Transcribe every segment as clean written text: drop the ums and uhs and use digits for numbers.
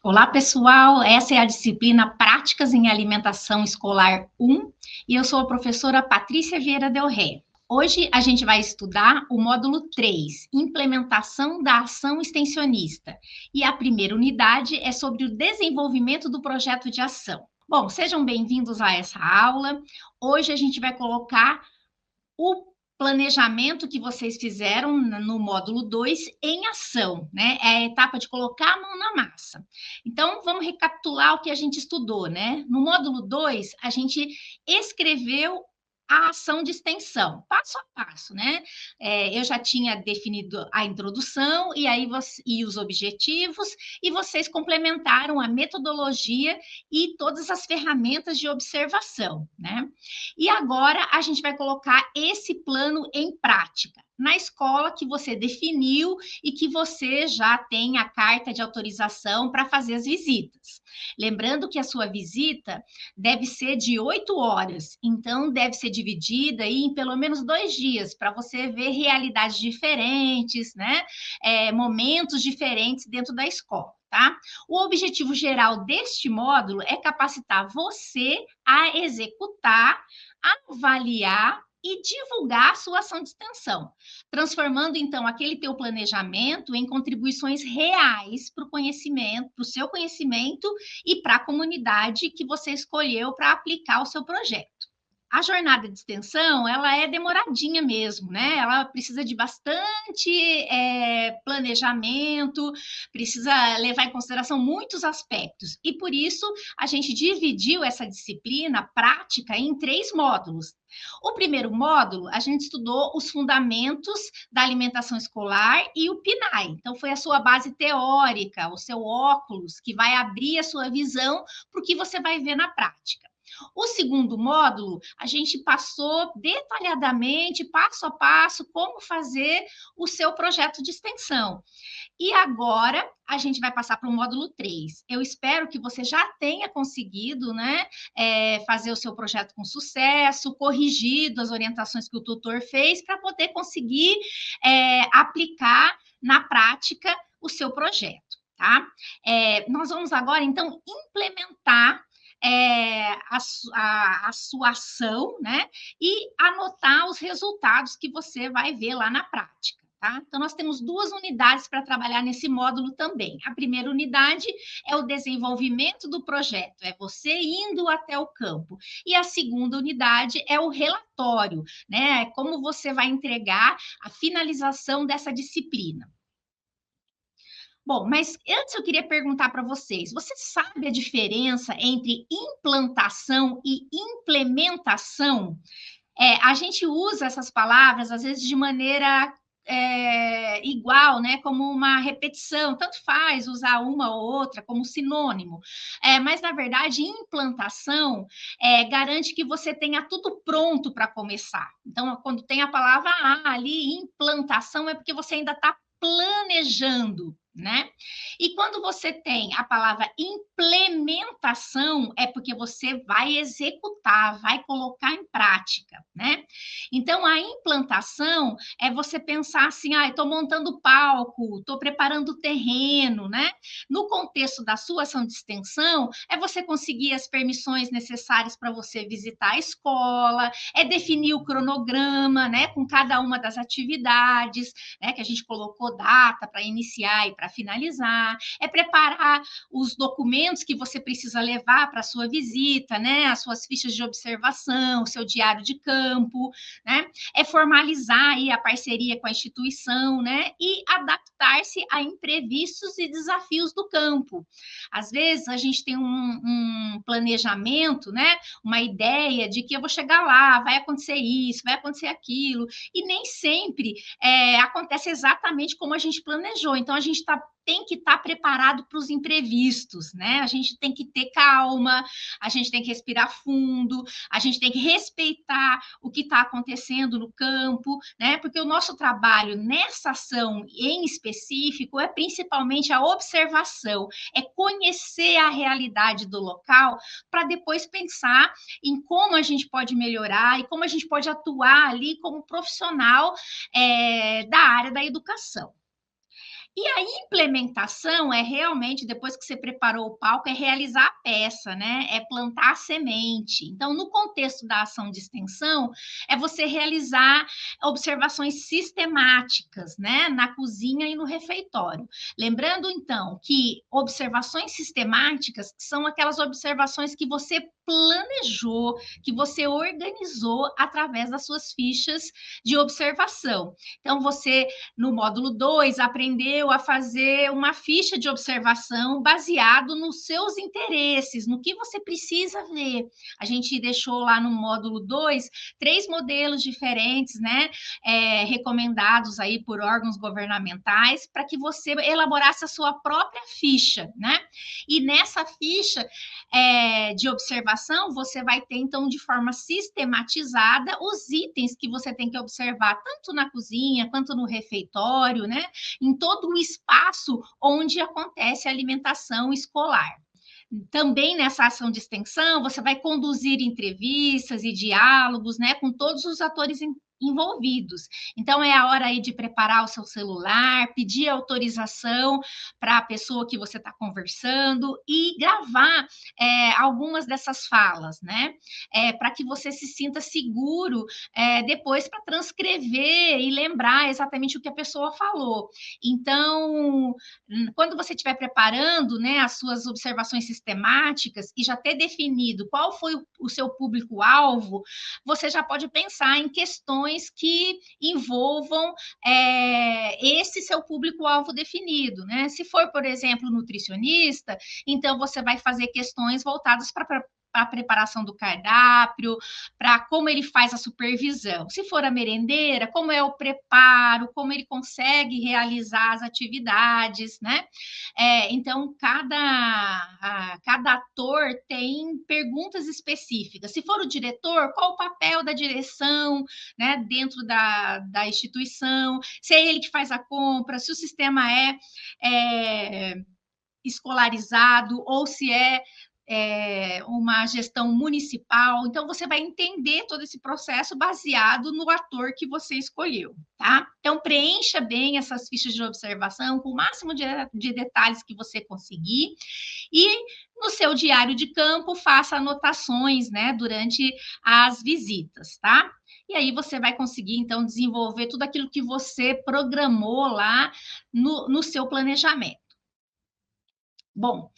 Olá, pessoal. Essa é a disciplina Práticas em Alimentação Escolar 1 e eu sou a professora Patrícia Vieira Del Ré. Hoje a gente vai estudar o módulo 3, Implementação da Ação Extensionista. E a primeira unidade é sobre o desenvolvimento do projeto de ação. Bom, sejam bem-vindos a essa aula. Hoje a gente vai colocar o planejamento que vocês fizeram no módulo 2 em ação, né? É a etapa de colocar a mão na massa. Então, vamos recapitular o que a gente estudou, né? No módulo 2, a gente escreveu a ação de extensão, passo a passo, né? Eu já tinha definido a introdução e os objetivos, e vocês complementaram a metodologia e todas as ferramentas de observação, né? E agora a gente vai colocar esse plano em prática na escola que você definiu e que você já tem a carta de autorização para fazer as visitas. Lembrando que a sua visita deve ser de 8 horas, então deve ser dividida aí em pelo menos 2 dias, para você ver realidades diferentes, né? Momentos diferentes dentro da escola. Tá? O objetivo geral deste módulo é capacitar você a executar, avaliar e divulgar a sua ação de extensão, transformando então aquele teu planejamento em contribuições reais para o conhecimento, para o seu conhecimento e para a comunidade que você escolheu para aplicar o seu projeto. A jornada de extensão, ela é demoradinha mesmo, né? Ela precisa de bastante planejamento, precisa levar em consideração muitos aspectos. E por isso, a gente dividiu essa disciplina prática em 3 módulos. O primeiro módulo, a gente estudou os fundamentos da alimentação escolar e o PNAE. Então, foi a sua base teórica, o seu óculos, que vai abrir a sua visão para o que você vai ver na prática. O segundo módulo, a gente passou detalhadamente, passo a passo, como fazer o seu projeto de extensão. E agora a gente vai passar para o módulo 3. Eu espero que você já tenha conseguido, né, fazer o seu projeto com sucesso, corrigido as orientações que o tutor fez, para poder conseguir aplicar na prática o seu projeto. Tá? Nós vamos agora, então, implementar a sua ação, né? E anotar os resultados que você vai ver lá na prática. Tá? Então, nós temos 2 unidades para trabalhar nesse módulo também. A primeira unidade é o desenvolvimento do projeto, é você indo até o campo. E a segunda unidade é o relatório, né? Como você vai entregar a finalização dessa disciplina. Bom, mas antes eu queria perguntar para vocês: você sabe a diferença entre implantação e implementação? A gente usa essas palavras, às vezes, de maneira igual, né? Como uma repetição, tanto faz usar uma ou outra como sinônimo. Mas, na verdade, implantação garante que você tenha tudo pronto para começar. Então, quando tem a palavra ali, implantação, é porque você ainda está planejando, né? E quando você tem a palavra implementação, é porque você vai executar, vai colocar em prática, né? Então, a implantação é você pensar assim, estou montando palco, estou preparando o terreno, né? No contexto da sua ação de extensão, é você conseguir as permissões necessárias para você visitar a escola, é definir o cronograma, né? Com cada uma das atividades, né? Que a gente colocou data para iniciar e para finalizar, é preparar os documentos que você precisa levar para a sua visita, né? As suas fichas de observação, o seu diário de campo, né? É formalizar aí a parceria com a instituição, né? E adaptar-se a imprevistos e desafios do campo. Às vezes a gente tem um planejamento, né? Uma ideia de que eu vou chegar lá, vai acontecer isso, vai acontecer aquilo, e nem sempre acontece exatamente como a gente planejou. Então, a gente tem que estar preparado para os imprevistos, né? A gente tem que ter calma, a gente tem que respirar fundo, a gente tem que respeitar o que está acontecendo no campo, né? Porque o nosso trabalho nessa ação em específico é principalmente a observação, é conhecer a realidade do local para depois pensar em como a gente pode melhorar e como a gente pode atuar ali como profissional da área da educação. E a implementação é realmente, depois que você preparou o palco, é realizar a peça, né? É plantar a semente. Então, no contexto da ação de extensão, é você realizar observações sistemáticas, né? Na cozinha e no refeitório. Lembrando, então, que observações sistemáticas são aquelas observações que você planejou, que você organizou através das suas fichas de observação. Então, você no módulo 2, aprendeu a fazer uma ficha de observação baseado nos seus interesses, no que você precisa ver. A gente deixou lá no módulo 2 3 modelos diferentes, né, recomendados aí por órgãos governamentais, para que você elaborasse a sua própria ficha, né? E nessa ficha de observação, você vai ter, então, de forma sistematizada, os itens que você tem que observar, tanto na cozinha quanto no refeitório, né? Em todo o espaço onde acontece a alimentação escolar. Também nessa ação de extensão, você vai conduzir entrevistas e diálogos, né, com todos os atores envolvidos. Então, é a hora aí de preparar o seu celular, pedir autorização para a pessoa que você está conversando e gravar algumas dessas falas, né? Para que você se sinta seguro depois para transcrever e lembrar exatamente o que a pessoa falou. Então, quando você estiver preparando, né, as suas observações sistemáticas e já ter definido qual foi o seu público-alvo, você já pode pensar em questões que envolvam esse seu público-alvo definido, né? Se for, por exemplo, nutricionista, então você vai fazer questões voltadas para a preparação do cardápio, para como ele faz a supervisão. Se for a merendeira, como é o preparo, como ele consegue realizar as atividades, né? Então, cada ator tem perguntas específicas. Se for o diretor, qual o papel da direção, né, dentro da instituição? Se é ele que faz a compra, se o sistema é escolarizado ou se uma gestão municipal. Então, você vai entender todo esse processo baseado no ator que você escolheu, tá? Então, preencha bem essas fichas de observação com o máximo de detalhes que você conseguir e no seu diário de campo faça anotações, né, durante as visitas, tá? E aí você vai conseguir, então, desenvolver tudo aquilo que você programou lá no seu planejamento. Bom,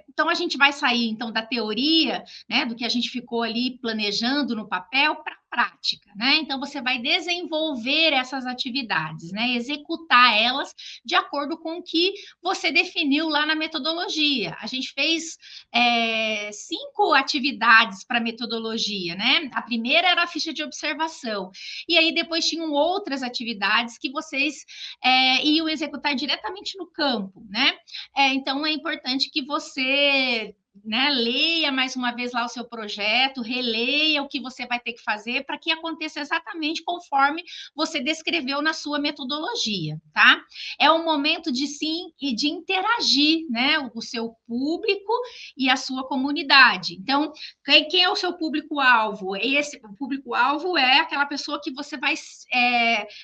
então a gente vai sair então da teoria, né, do que a gente ficou ali planejando no papel para a prática, né? Então você vai desenvolver essas atividades, né, executar elas de acordo com o que você definiu lá na metodologia. A gente fez 5 atividades para metodologia, né? A primeira era a ficha de observação, e aí depois tinham outras atividades que vocês iam executar diretamente no campo, né? Então, é importante que você, né, leia mais uma vez lá o seu projeto, releia o que você vai ter que fazer para que aconteça exatamente conforme você descreveu na sua metodologia, tá? É um momento de sim e de interagir, né, o seu público e a sua comunidade. Então, quem é o seu público-alvo? O público-alvo é aquela pessoa que você vai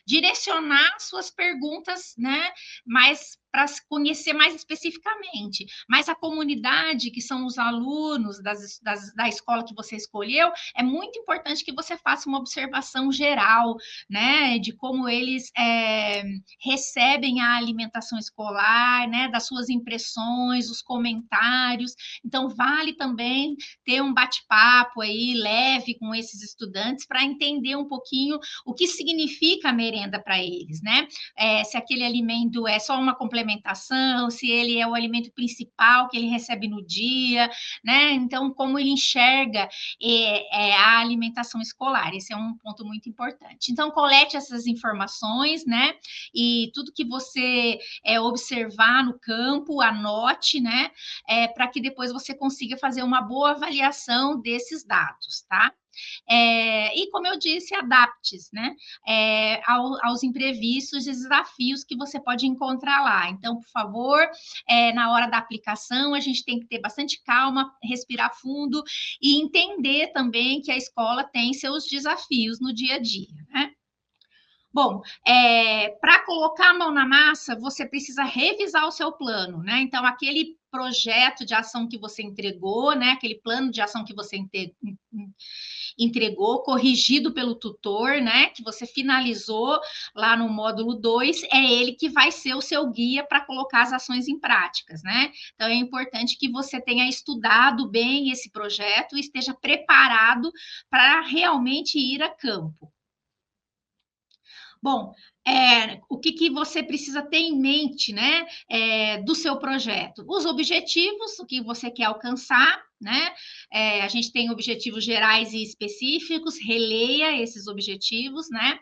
direcionar suas perguntas, né, mais para conhecer mais especificamente. Mas a comunidade, que são os alunos da escola que você escolheu, é muito importante que você faça uma observação geral, né, de como eles recebem a alimentação escolar, né, das suas impressões, os comentários. Então, vale também ter um bate-papo aí leve com esses estudantes para entender um pouquinho o que significa a merenda para eles, né? Se aquele alimento é só uma complementação, se ele é o alimento principal que ele recebe no dia, né? Então, como ele enxerga a alimentação escolar, esse é um ponto muito importante. Então, colete essas informações, né? E tudo que você observar no campo, anote, né? Para que depois você consiga fazer uma boa avaliação desses dados, tá? E como eu disse, adapte-se, né, aos imprevistos e desafios que você pode encontrar lá. Então, por favor, na hora da aplicação, a gente tem que ter bastante calma, respirar fundo e entender também que a escola tem seus desafios no dia a dia, né? Bom, para colocar a mão na massa, você precisa revisar o seu plano, né? Então, aquele projeto de ação que você entregou, né? Aquele plano de ação que você entregou, corrigido pelo tutor, né? Que você finalizou lá no módulo 2, é ele que vai ser o seu guia para colocar as ações em práticas, né? Então, é importante que você tenha estudado bem esse projeto e esteja preparado para realmente ir a campo. Bom, o que você precisa ter em mente, né, do seu projeto? Os objetivos, o que você quer alcançar, né? A gente tem objetivos gerais e específicos, releia esses objetivos, né?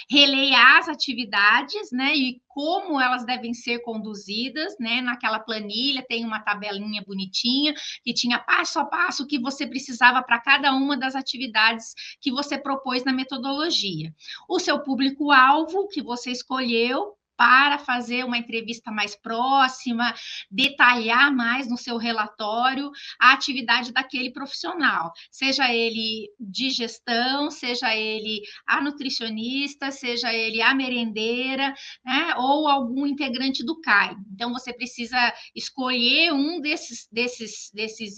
Releia as atividades, né? E como elas devem ser conduzidas, né? Naquela planilha tem uma tabelinha bonitinha que tinha passo a passo o que você precisava para cada uma das atividades que você propôs na metodologia. O seu público-alvo que você escolheu para fazer uma entrevista mais próxima, detalhar mais no seu relatório a atividade daquele profissional, seja ele de gestão, seja ele a nutricionista, seja ele a merendeira, né, ou algum integrante do CAI. Então, você precisa escolher um desses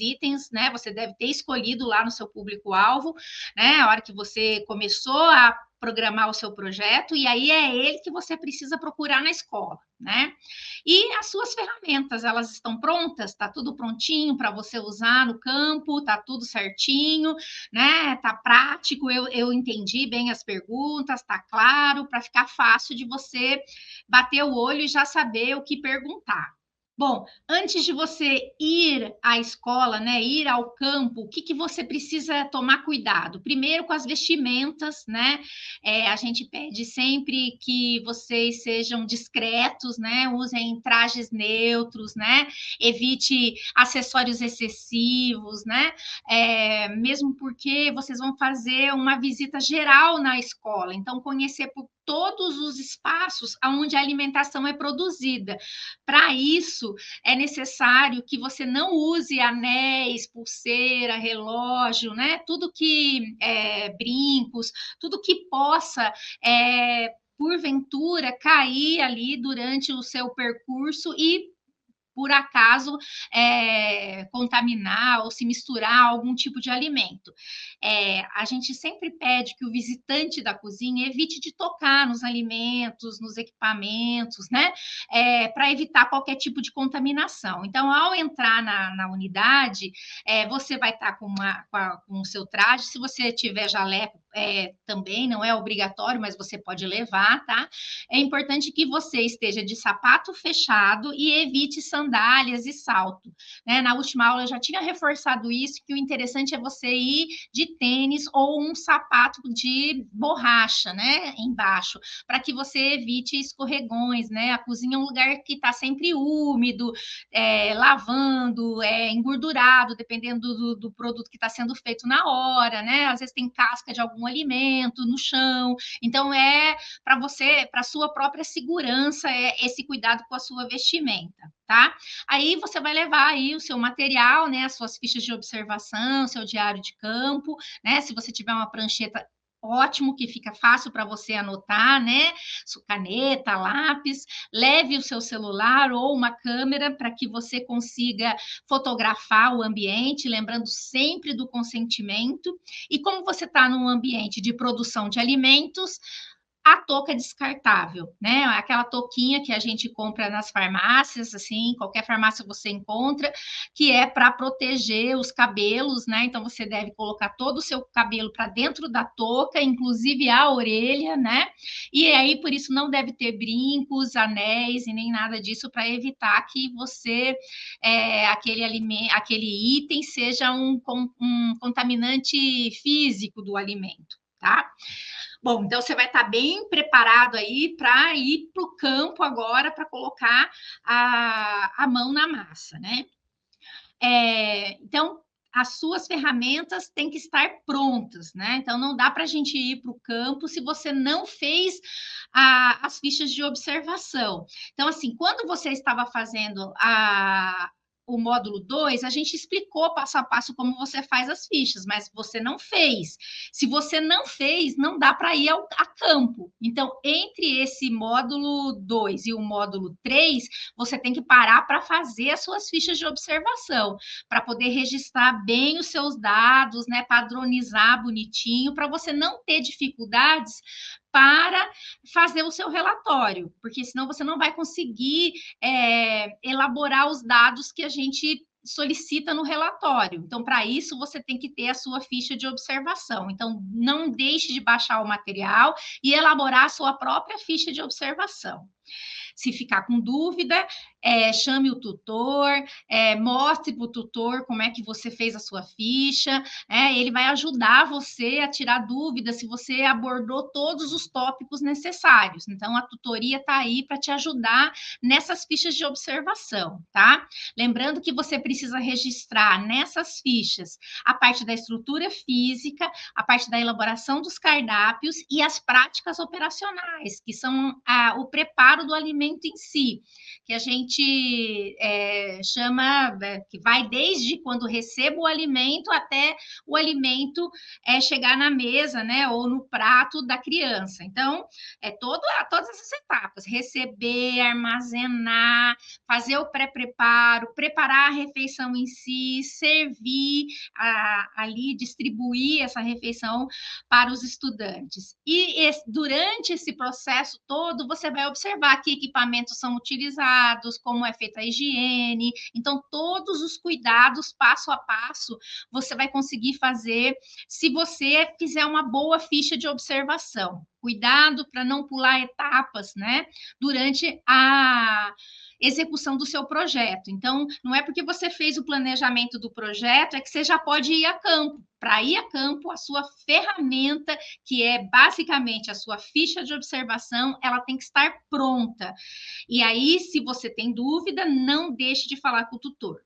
itens, né? Você deve ter escolhido lá no seu público-alvo, né? A hora que você começou a programar o seu projeto, e aí é ele que você precisa procurar na escola, né? E as suas ferramentas, elas estão prontas? Está tudo prontinho para você usar no campo? Está tudo certinho, né? Está prático, eu entendi bem as perguntas, está claro, para ficar fácil de você bater o olho e já saber o que perguntar. Bom, antes de você ir à escola, né, ir ao campo, o que você precisa tomar cuidado? Primeiro com as vestimentas, né? A gente pede sempre que vocês sejam discretos, né? Usem trajes neutros, né? Evite acessórios excessivos, né? Mesmo porque vocês vão fazer uma visita geral na escola, então conhecer por todos os espaços onde a alimentação é produzida. Para isso, é necessário que você não use anéis, pulseira, relógio, né? Tudo que brincos, tudo que possa porventura cair ali durante o seu percurso e por acaso contaminar ou se misturar algum tipo de alimento. A gente sempre pede que o visitante da cozinha evite de tocar nos alimentos, nos equipamentos, né? Para evitar qualquer tipo de contaminação. Então, ao entrar na unidade, você vai estar com o seu traje, se você tiver jaleco, também não é obrigatório, mas você pode levar, tá? É importante que você esteja de sapato fechado e evite sandálias e salto, né? Na última aula eu já tinha reforçado isso, que o interessante é você ir de tênis ou um sapato de borracha, né? Embaixo, para que você evite escorregões, né? A cozinha é um lugar que está sempre úmido, lavando, engordurado, dependendo do produto que está sendo feito na hora, né? Às vezes tem casca de algum alimento no chão, então para você, para sua própria segurança, esse cuidado com a sua vestimenta, tá? Aí você vai levar aí o seu material, né? As suas fichas de observação, seu diário de campo, né? Se você tiver uma prancheta, ótimo, que fica fácil para você anotar, né? Sua caneta, lápis, leve o seu celular ou uma câmera para que você consiga fotografar o ambiente, lembrando sempre do consentimento. E como você está num ambiente de produção de alimentos, a touca descartável, né? Aquela touquinha que a gente compra nas farmácias, assim, qualquer farmácia você encontra, que é para proteger os cabelos, né? Então você deve colocar todo o seu cabelo para dentro da touca, inclusive a orelha, né? E aí por isso não deve ter brincos, anéis e nem nada disso para evitar que você aquele item seja um contaminante físico do alimento, tá? Bom, então você vai estar bem preparado aí para ir para o campo agora para colocar a mão na massa, né? Então, as suas ferramentas têm que estar prontas, né? Então, não dá para a gente ir para o campo se você não fez as fichas de observação. Então, assim, quando você estava fazendo o módulo 2, a gente explicou passo a passo como você faz as fichas, mas você não fez. Se você não fez, não dá para ir a campo. Então, entre esse módulo 2 e o módulo 3, você tem que parar para fazer as suas fichas de observação, para poder registrar bem os seus dados, né, padronizar bonitinho, para você não ter dificuldades para fazer o seu relatório, porque senão você não vai conseguir elaborar os dados que a gente solicita no relatório. Então, para isso, você tem que ter a sua ficha de observação. Então, não deixe de baixar o material e elaborar a sua própria ficha de observação. Se ficar com dúvida, chame o tutor, mostre para o tutor como é que você fez a sua ficha, ele vai ajudar você a tirar dúvidas se você abordou todos os tópicos necessários. Então, a tutoria está aí para te ajudar nessas fichas de observação, tá? Lembrando que você precisa registrar nessas fichas a parte da estrutura física, a parte da elaboração dos cardápios e as práticas operacionais, que são o preparo do alimento em si, que a gente chama, que vai desde quando recebo o alimento até o alimento chegar na mesa, né, ou no prato da criança. Então, todas essas etapas, receber, armazenar, fazer o pré-preparo, preparar a refeição em si, servir ali, distribuir essa refeição para os estudantes. E durante esse processo todo, você vai observar que equipamentos são utilizados, como é feita a higiene. Então, todos os cuidados, passo a passo, você vai conseguir fazer se você fizer uma boa ficha de observação. Cuidado para não pular etapas, né, durante a execução do seu projeto. Então, não é porque você fez o planejamento do projeto, é que você já pode ir a campo. Para ir a campo, a sua ferramenta, que é basicamente a sua ficha de observação, ela tem que estar pronta. E aí, se você tem dúvida, não deixe de falar com o tutor.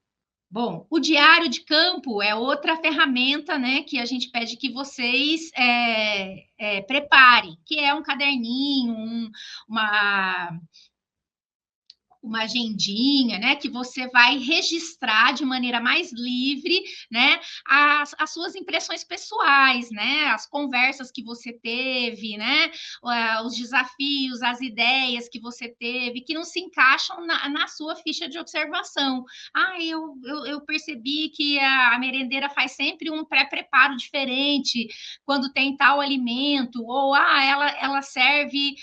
Bom, o diário de campo é outra ferramenta, né, que a gente pede que vocês preparem, que é um caderninho, uma agendinha, né, que você vai registrar de maneira mais livre, né, as suas impressões pessoais, né, as conversas que você teve, né, os desafios, as ideias que você teve, que não se encaixam na sua ficha de observação. Eu percebi que a merendeira faz sempre um pré-preparo diferente quando tem tal alimento, ou ela serve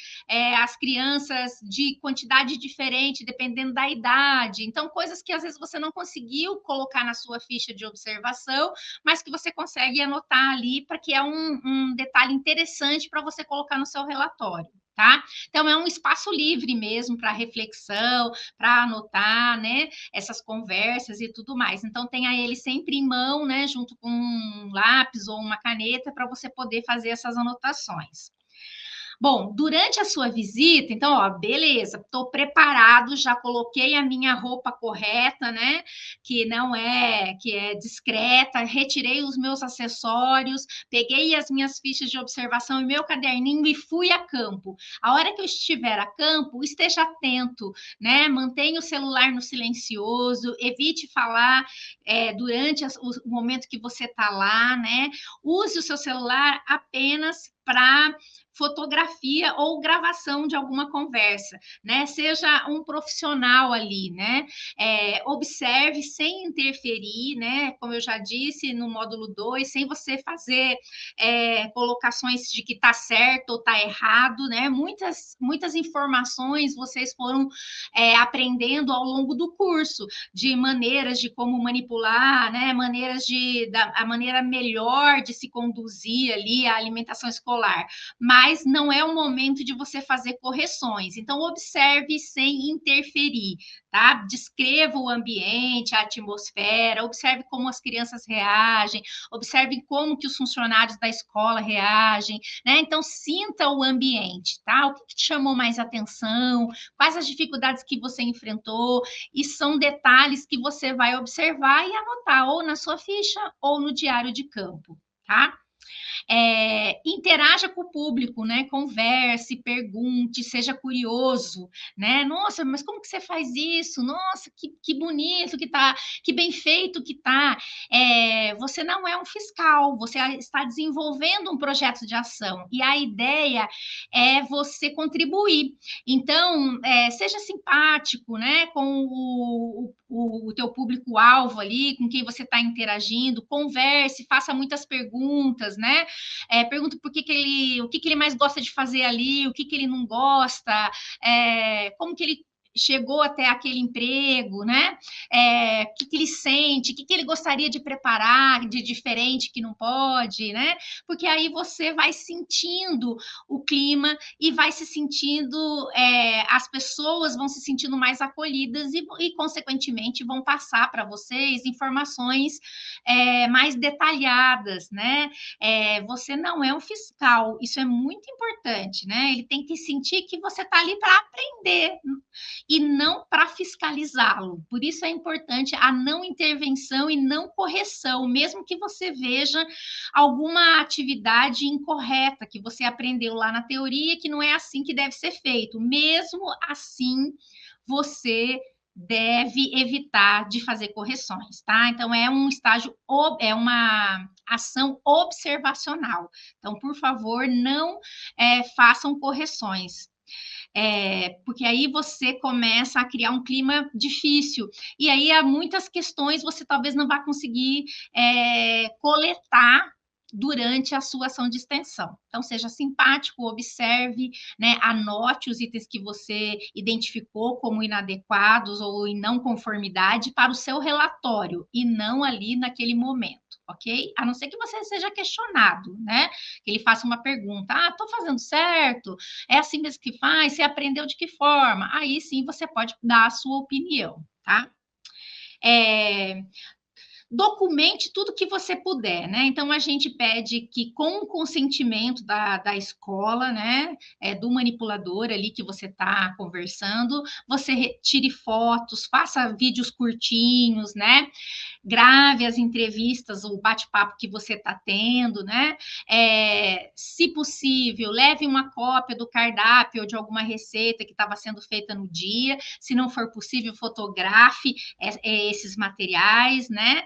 as crianças de quantidade diferente, dependendo da idade. Então, coisas que às vezes você não conseguiu colocar na sua ficha de observação, mas que você consegue anotar ali, para que é um detalhe interessante para você colocar no seu relatório. Tá? Então, é um espaço livre mesmo para reflexão, para anotar, né, essas conversas e tudo mais. Então, tenha ele sempre em mão, né, junto com um lápis ou uma caneta, para você poder fazer essas anotações. Bom, durante a sua visita, então, ó, beleza, estou preparado, já coloquei a minha roupa correta, né? Que é discreta, retirei os meus acessórios, peguei as minhas fichas de observação e meu caderninho e fui a campo. A hora que eu estiver a campo, esteja atento, né? Mantenha o celular no silencioso, evite falar durante o momento que você está lá, né? Use o seu celular apenas para fotografia ou gravação de alguma conversa, né? Seja um profissional ali, né? Observe sem interferir, né? Como eu já disse no módulo 2, sem você fazer colocações de que está certo ou está errado, né? Muitas informações vocês foram aprendendo ao longo do curso, de maneiras de como manipular, né? A maneira melhor de se conduzir ali a alimentação escolar, mas não é o momento de você fazer correções. Então, observe sem interferir, tá? Descreva o ambiente, a atmosfera, observe como as crianças reagem, observe como que os funcionários da escola reagem, né? Então, sinta o ambiente, tá? O que te chamou mais atenção, quais as dificuldades que você enfrentou, e são detalhes que você vai observar e anotar ou na sua ficha ou no diário de campo, tá? Interaja com o público, né? Converse, pergunte, seja curioso, né? Nossa, mas como que você faz isso? Nossa, que bonito que tá, que bem feito que tá. Você não é um fiscal, você está desenvolvendo um projeto de ação e a ideia é você contribuir. Então, seja simpático, né? Com o teu público-alvo ali, com quem você está interagindo, converse, faça muitas perguntas, né? Pergunta o que ele mais gosta de fazer ali, o que ele não gosta, como que ele chegou até aquele emprego, né? O que ele sente, o que ele gostaria de preparar de diferente que não pode, né? Porque aí você vai sentindo o clima e vai se sentindo, as pessoas vão se sentindo mais acolhidas e consequentemente, vão passar para vocês informações mais detalhadas, né? Você não é um fiscal, isso é muito importante, né? Ele tem que sentir que você está ali para aprender e não para fiscalizá-lo. Por isso é importante a não intervenção e não correção, mesmo que você veja alguma atividade incorreta que você aprendeu lá na teoria, que não é assim que deve ser feito. Mesmo assim, você deve evitar de fazer correções, tá? Então, é um estágio, é uma ação observacional. Então, por favor, não façam correções. Porque aí você começa a criar um clima difícil, e aí há muitas questões você talvez não vá conseguir coletar durante a sua ação de extensão. Então, seja simpático, observe, né, anote os itens que você identificou como inadequados ou em não conformidade para o seu relatório, e não ali naquele momento, ok? A não ser que você seja questionado, né? Que ele faça uma pergunta, estou fazendo certo? É assim mesmo que faz? Você aprendeu de que forma? Aí sim você pode dar a sua opinião, tá? Documente tudo que você puder, né? Então, a gente pede que, com o consentimento da escola, né, do manipulador ali que você está conversando, você retire fotos, faça vídeos curtinhos, né? Grave as entrevistas, o bate-papo que você está tendo, né? Se possível, leve uma cópia do cardápio ou de alguma receita que estava sendo feita no dia. Se não for possível, fotografe esses materiais, né?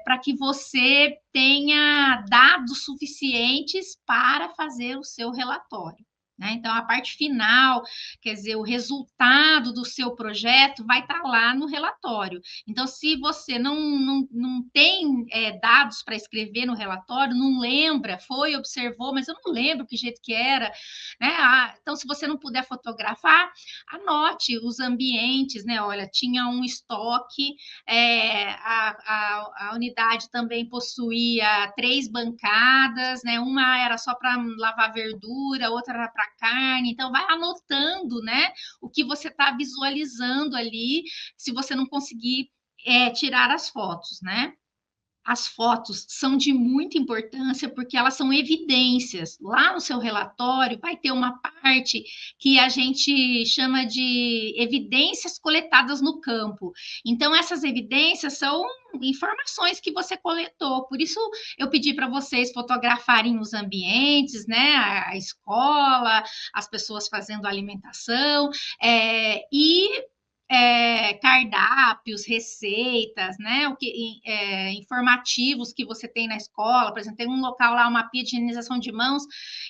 Para que você tenha dados suficientes para fazer o seu relatório. Né? Então, a parte final, quer dizer, o resultado do seu projeto vai estar lá no relatório. Então, se você não tem dados para escrever no relatório, não lembra, observou, mas eu não lembro que jeito que era, né? Então, se você não puder fotografar, anote os ambientes, né? Olha, tinha um estoque, a unidade também possuía 3 bancadas, né? Uma era só para lavar verdura, outra era para carne. Então, vai anotando, né? O que você está visualizando ali, se você não conseguir tirar as fotos, né? As fotos são de muita importância porque elas são evidências. Lá no seu relatório vai ter uma parte que a gente chama de evidências coletadas no campo. Então, essas evidências são informações que você coletou. Por isso, eu pedi para vocês fotografarem os ambientes, né? A escola, as pessoas fazendo alimentação, e cardápios, receitas, né? Informativos que você tem na escola, por exemplo, tem um local lá, uma pia de higienização de mãos,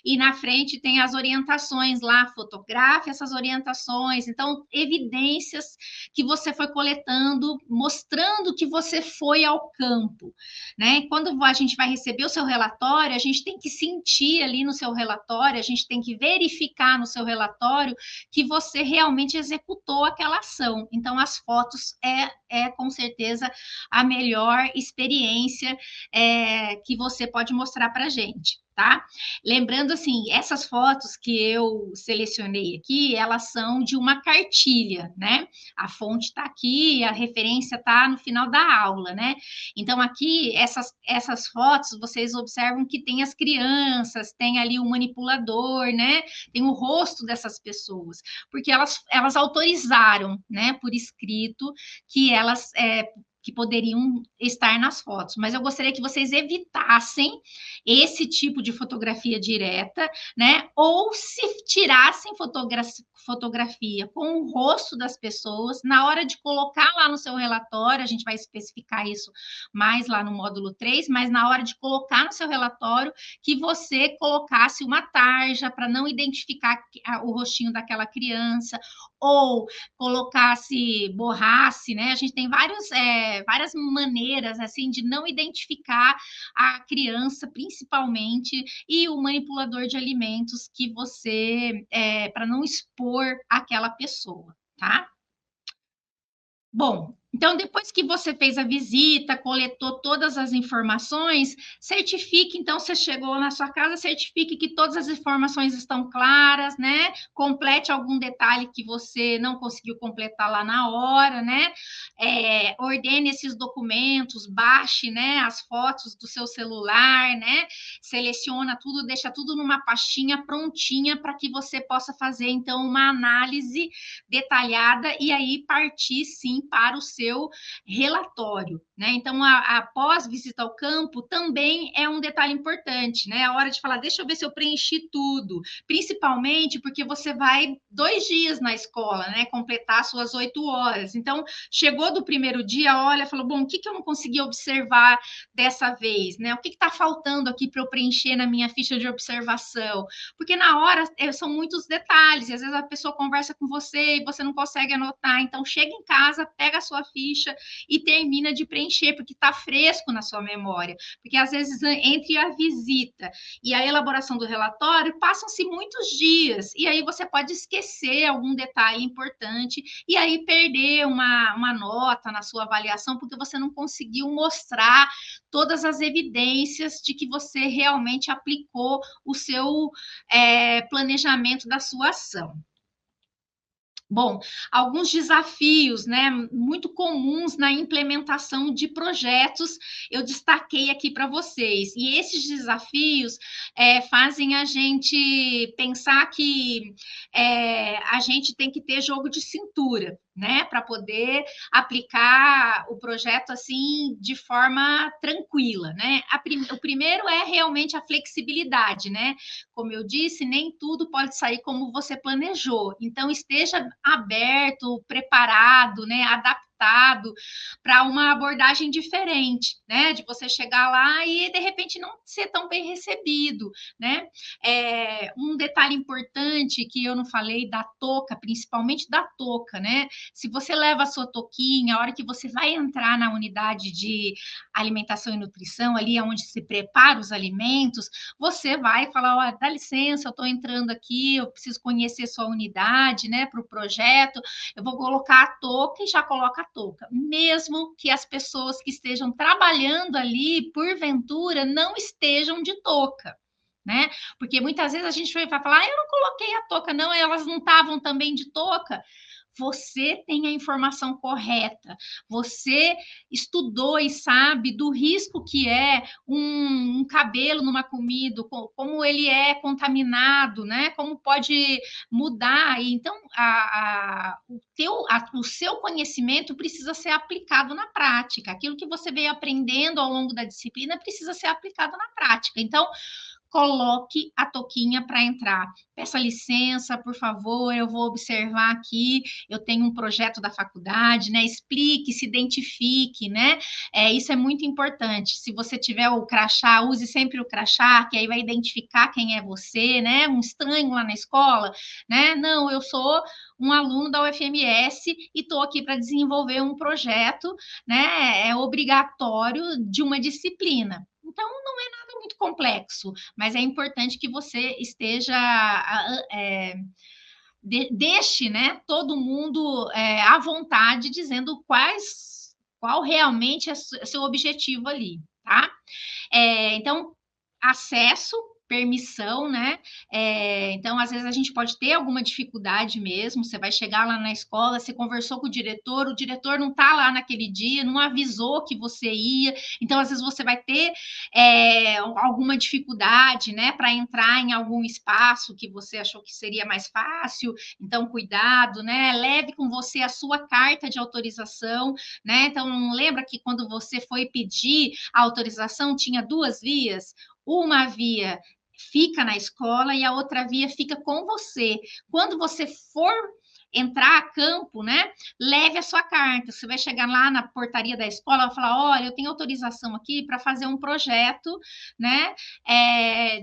e na frente tem as orientações lá, fotografe essas orientações. Então, evidências que você foi coletando, mostrando que você foi ao campo, né? Quando a gente vai receber o seu relatório, a gente tem que sentir ali no seu relatório, a gente tem que verificar no seu relatório que você realmente executou aquela ação. Então, as fotos com certeza a melhor experiência que você pode mostrar para a gente, tá? Lembrando, assim, essas fotos que eu selecionei aqui, elas são de uma cartilha, né? A fonte está aqui, a referência está no final da aula, né? Então, aqui, essas fotos, vocês observam que tem as crianças, tem ali o manipulador, né? Tem o rosto dessas pessoas, porque elas autorizaram, né, por escrito, que elas que poderiam estar nas fotos, mas eu gostaria que vocês evitassem esse tipo de fotografia direta, né? Ou se tirassem fotografia com o rosto das pessoas, na hora de colocar lá no seu relatório, a gente vai especificar isso mais lá no módulo 3, mas na hora de colocar no seu relatório, que você colocasse uma tarja para não identificar o rostinho daquela criança, ou colocasse, borrasse, né? A gente tem várias maneiras, assim, de não identificar a criança, principalmente, e o manipulador de alimentos que você, para não expor aquela pessoa, tá? Bom, então depois que você fez a visita, coletou todas as informações, certifique, então você chegou na sua casa, certifique que todas as informações estão claras, né? Complete algum detalhe que você não conseguiu completar lá na hora, né? Ordene esses documentos, baixe, né, as fotos do seu celular, né? Seleciona tudo, deixa tudo numa pastinha prontinha para que você possa fazer, então, uma análise detalhada e aí partir, sim, para o seu relatório, né? Então, após visita ao campo, também é um detalhe importante, né? A hora de falar, deixa eu ver se eu preenchi tudo, principalmente porque você vai 2 dias na escola, né? Completar suas 8 horas. Então, chegou do primeiro dia, olha, falou, bom, o que eu não consegui observar dessa vez, né? O que está faltando aqui para eu preencher na minha ficha de observação? Porque na hora são muitos detalhes, e às vezes a pessoa conversa com você e você não consegue anotar. Então, chega em casa, pega a sua ficha e termina de preencher, porque está fresco na sua memória. Porque às vezes, entre a visita e a elaboração do relatório, passam-se muitos dias, e aí você pode esquecer algum detalhe importante e aí perder uma nota na sua avaliação, porque você não conseguiu mostrar todas as evidências de que você realmente aplicou o seu planejamento da sua ação. Bom, alguns desafios, né, muito comuns na implementação de projetos, eu destaquei aqui para vocês. E esses desafios fazem a gente pensar que a gente tem que ter jogo de cintura, né, para poder aplicar o projeto assim de forma tranquila, né? O primeiro é realmente a flexibilidade, né? Como eu disse, nem tudo pode sair como você planejou. Então, esteja aberto, preparado, né, adaptado para uma abordagem diferente, né, de você chegar lá e de repente não ser tão bem recebido, né? Um detalhe importante que eu não falei da touca, principalmente da touca, né? Se você leva a sua touquinha, a hora que você vai entrar na unidade de alimentação e nutrição, ali onde se prepara os alimentos, você vai falar, ó, dá licença, eu estou entrando aqui, eu preciso conhecer sua unidade, né, para o projeto, eu vou colocar a touca e já coloca a touca, mesmo que as pessoas que estejam trabalhando ali, porventura, não estejam de touca, né? Porque muitas vezes a gente vai falar, eu não coloquei a touca, não, elas não estavam também de touca. Você tem a informação correta, você estudou e sabe do risco que é um cabelo numa comida, como ele é contaminado, né? Como pode mudar. Então, o seu conhecimento precisa ser aplicado na prática. Aquilo que você veio aprendendo ao longo da disciplina precisa ser aplicado na prática. Então, coloque a touquinha para entrar. Peça licença, por favor, eu vou observar aqui, eu tenho um projeto da faculdade, né? Explique, se identifique, né? Isso é muito importante. Se você tiver o crachá, use sempre o crachá, que aí vai identificar quem é você, né? Um estranho lá na escola, né? Não, eu sou um aluno da UFMS e estou aqui para desenvolver um projeto, né? É obrigatório de uma disciplina. Então, não é nada muito complexo, mas é importante que você esteja, deixe, né, todo mundo à vontade, dizendo qual realmente é seu objetivo ali, tá? Então, acesso, permissão, né? Então, às vezes, a gente pode ter alguma dificuldade mesmo. Você vai chegar lá na escola, você conversou com o diretor não está lá naquele dia, não avisou que você ia. Então, às vezes, você vai ter alguma dificuldade, né, para entrar em algum espaço que você achou que seria mais fácil. Então, cuidado, né? Leve com você a sua carta de autorização, né? Então, lembra que quando você foi pedir a autorização, tinha duas vias? Uma via fica na escola e a outra via fica com você. Quando você for entrar a campo, né? Leve a sua carta. Você vai chegar lá na portaria da escola e falar: olha, eu tenho autorização aqui para fazer um projeto, né?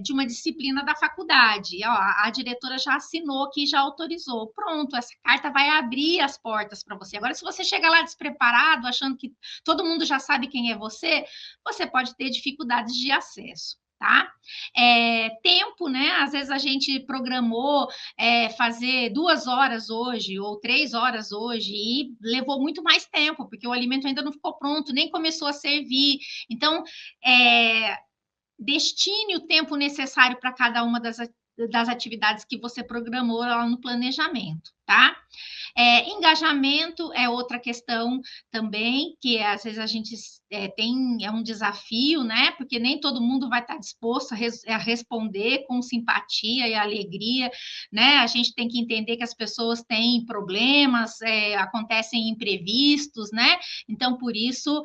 De uma disciplina da faculdade. Ó, a diretora já assinou aqui, já autorizou. Pronto, essa carta vai abrir as portas para você. Agora, se você chegar lá despreparado, achando que todo mundo já sabe quem é você pode ter dificuldades de acesso. Tá? Tempo, né? Às vezes a gente programou fazer 2 horas hoje ou 3 horas hoje e levou muito mais tempo, porque o alimento ainda não ficou pronto, nem começou a servir. Então, destine o tempo necessário para cada uma das atividades que você programou lá no planejamento, tá? Engajamento é outra questão também, que às vezes a gente é um desafio, né? Porque nem todo mundo vai estar disposto a responder com simpatia e alegria, né? A gente tem que entender que as pessoas têm problemas, acontecem imprevistos, né? Então, por isso,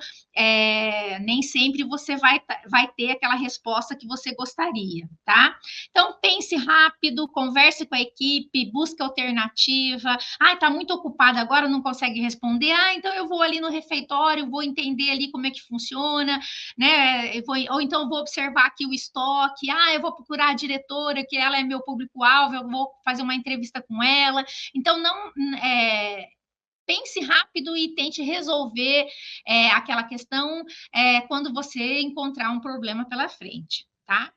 nem sempre você vai ter aquela resposta que você gostaria, tá? Então, pense rápido, converse com a equipe, busque alternativa. Está muito ocupada agora, não consegue responder. Então eu vou ali no refeitório, vou entender ali como é que funciona, né? Ou então eu vou observar aqui o estoque. Eu vou procurar a diretora, que ela é meu público-alvo, eu vou fazer uma entrevista com ela. Então, não... pense rápido e tente resolver aquela questão quando você encontrar um problema pela frente, tá?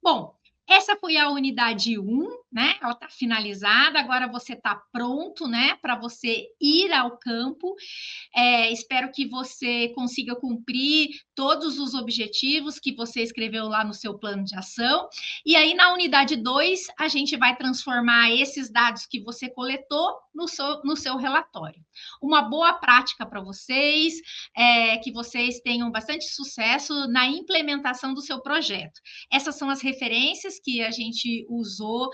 Bom, essa foi a unidade 1, né? Ela está finalizada, agora você está pronto, né? Para você ir ao campo. Espero que você consiga cumprir todos os objetivos que você escreveu lá no seu plano de ação. E aí, na unidade 2, a gente vai transformar esses dados que você coletou no seu relatório. Uma boa prática para vocês, que vocês tenham bastante sucesso na implementação do seu projeto. Essas são as referências que a gente usou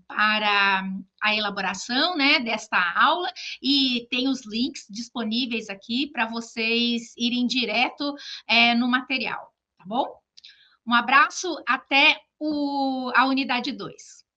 para a elaboração, né, desta aula, e tem os links disponíveis aqui para vocês irem direto no material, tá bom? Um abraço, até a unidade 2.